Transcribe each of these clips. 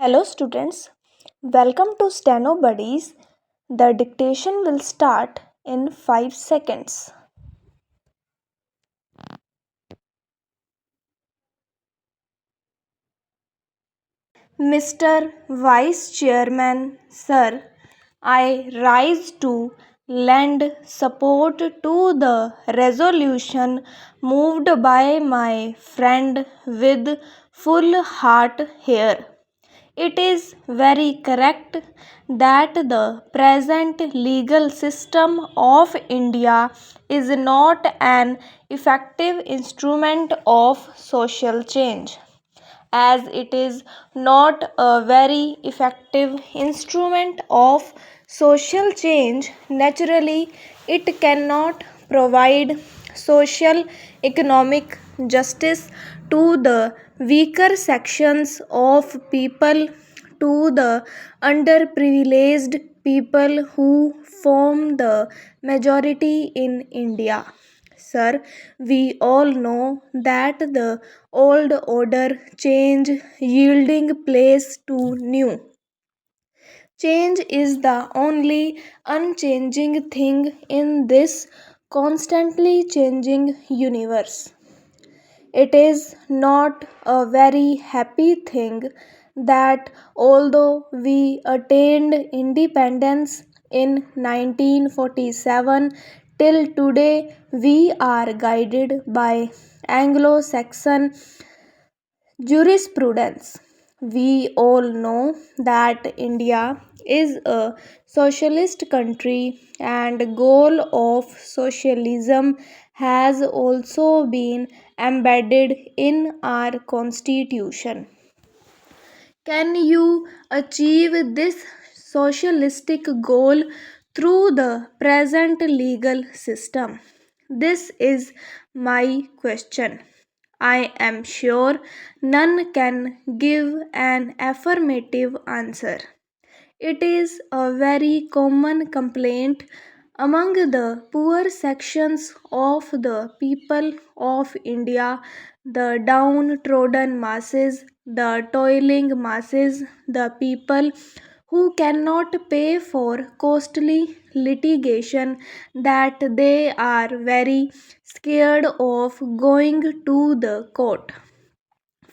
Hello students, welcome to Stenobuddies. The dictation will start in 5 seconds. Mr. Vice Chairman, Sir, I rise to lend support to the resolution moved by my friend with full heart here. It is very correct that the present legal system of India is not an effective instrument of social change, as it is not a very effective instrument of social change. Naturally, it cannot provide social economic justice to the weaker sections of people, to the underprivileged people who form the majority in India. Sir, we all know that the old order change yielding place to new. Change is the only unchanging thing in this constantly changing universe. It is not a very happy thing that although we attained independence in 1947, till today we are guided by Anglo Saxon jurisprudence. We all know that India is a socialist country and goal of socialism has also been embedded in our constitution. Can you achieve this socialistic goal through the present legal system? This is my question. I am sure none can give an affirmative answer. It is a very common complaint among the poor sections of the people of India, the downtrodden masses, the toiling masses, the people who cannot pay for costly litigation, that they are very scared of going to the court.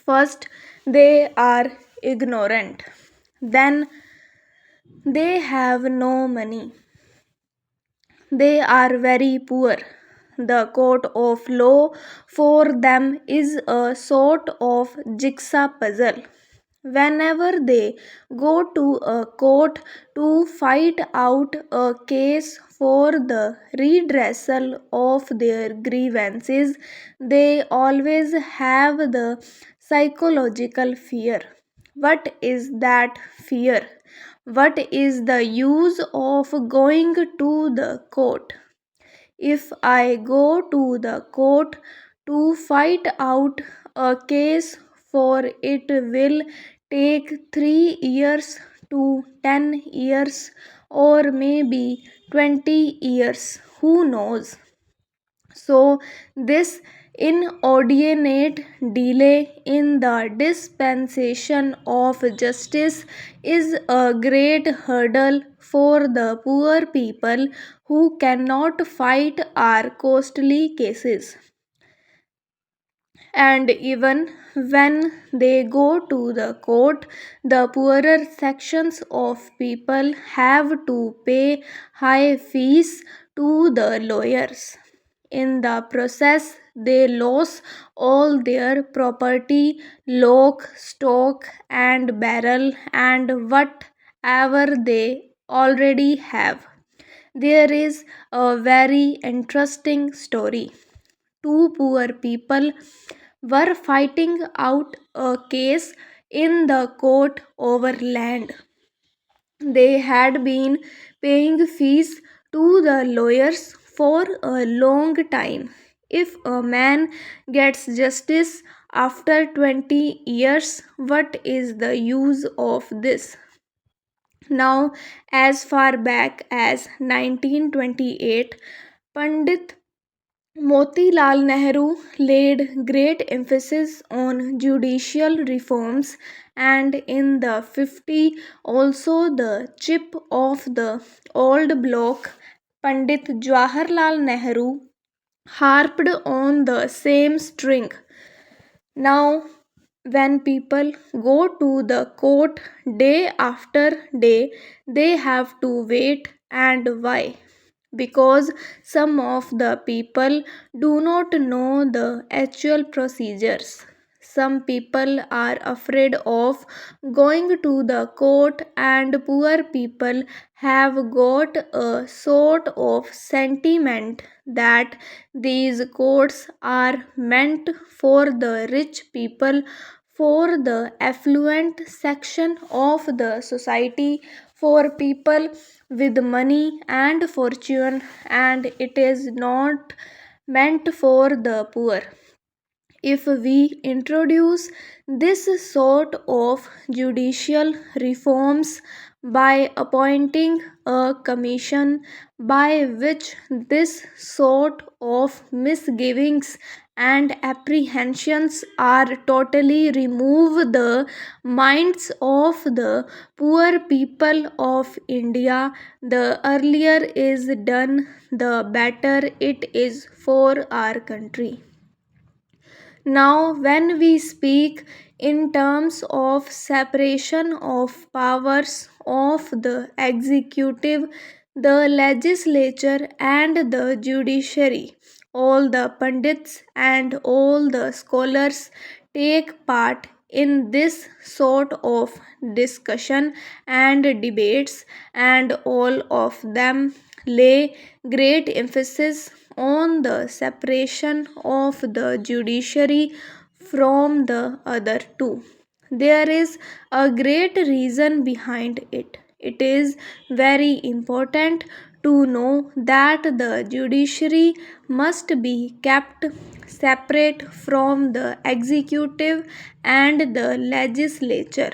First, they are ignorant. Then, they have no money. They are very poor. The court of law for them is a sort of jigsaw puzzle. Whenever they go to a court to fight out a case for the redressal of their grievances, they always have the psychological fear. What is that fear? What is the use of going to the court? If I go to the court to fight out a case, for it will take 3 years to 10 years or maybe 20 years, who knows. So, this inordinate delay in the dispensation of justice is a great hurdle for the poor people who cannot fight our costly cases. And even when they go to the court, the poorer sections of people have to pay high fees to the lawyers. In the process, they lose all their property, lock, stock, and barrel, and whatever they already have. There is a very interesting story. Two poor people were fighting out a case in the court over land. They had been paying fees to the lawyers for a long time. If a man gets justice after 20 years, what is the use of this? Now, as far back as 1928, Pandit Motilal Nehru laid great emphasis on judicial reforms and in the 50 also the chip of the old block Pandit Jawaharlal Nehru harped on the same string. Now, when people go to the court day after day, they have to wait. And why? Because some of the people do not know the actual procedures. Some people are afraid of going to the court, and poor people have got a sort of sentiment that these courts are meant for the rich people, for the affluent section of the society, for people with money and fortune, and it is not meant for the poor. If we introduce this sort of judicial reforms by appointing a commission by which this sort of misgivings and apprehensions are totally removed the minds of the poor people of India, the earlier is done, the better it is for our country. Now, when we speak in terms of separation of powers of the executive, the legislature, and the judiciary, all the pundits and all the scholars take part in this sort of discussion and debates, and all of them lay great emphasis on the separation of the judiciary from the other two. There is a great reason behind it. It is very important to know that the judiciary must be kept separate from the executive and the legislature.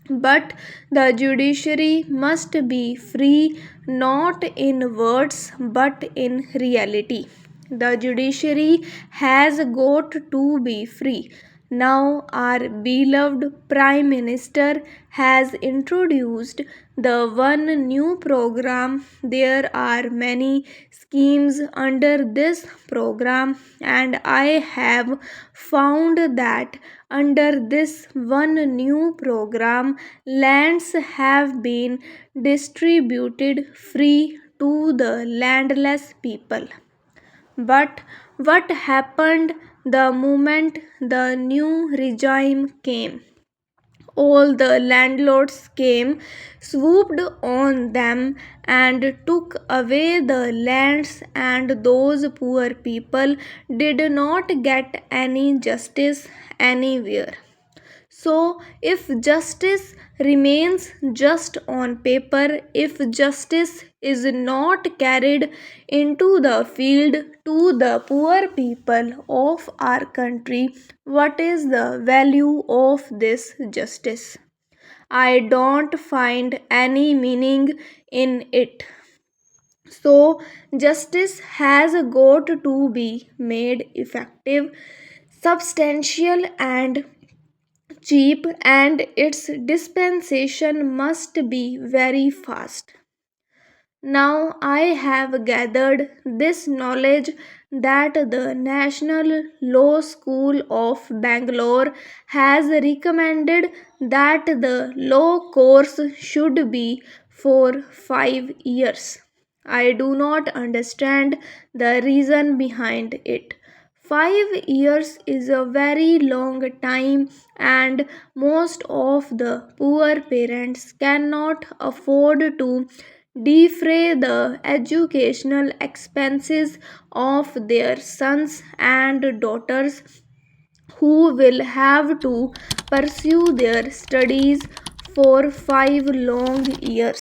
But the judiciary must be free not in words but in reality. The judiciary has got to be free. Now, our beloved Prime Minister has introduced the one new program. There are many schemes under this program, and I have found that under this one new program, lands have been distributed free to the landless people. But what happened the moment the new regime came? All the landlords came, swooped on them, and took away the lands, and those poor people did not get any justice anywhere. So, if justice remains just on paper, if justice is not carried into the field to the poor people of our country, what is the value of this justice? I don't find any meaning in it. So, justice has got to be made effective, substantial, and cheap, and its dispensation must be very fast. Now I have gathered this knowledge that the National Law School of Bangalore has recommended that the law course should be for 5 years. I do not understand the reason behind it. 5 years is a very long time, and most of the poor parents cannot afford to defray the educational expenses of their sons and daughters who will have to pursue their studies for 5 long years.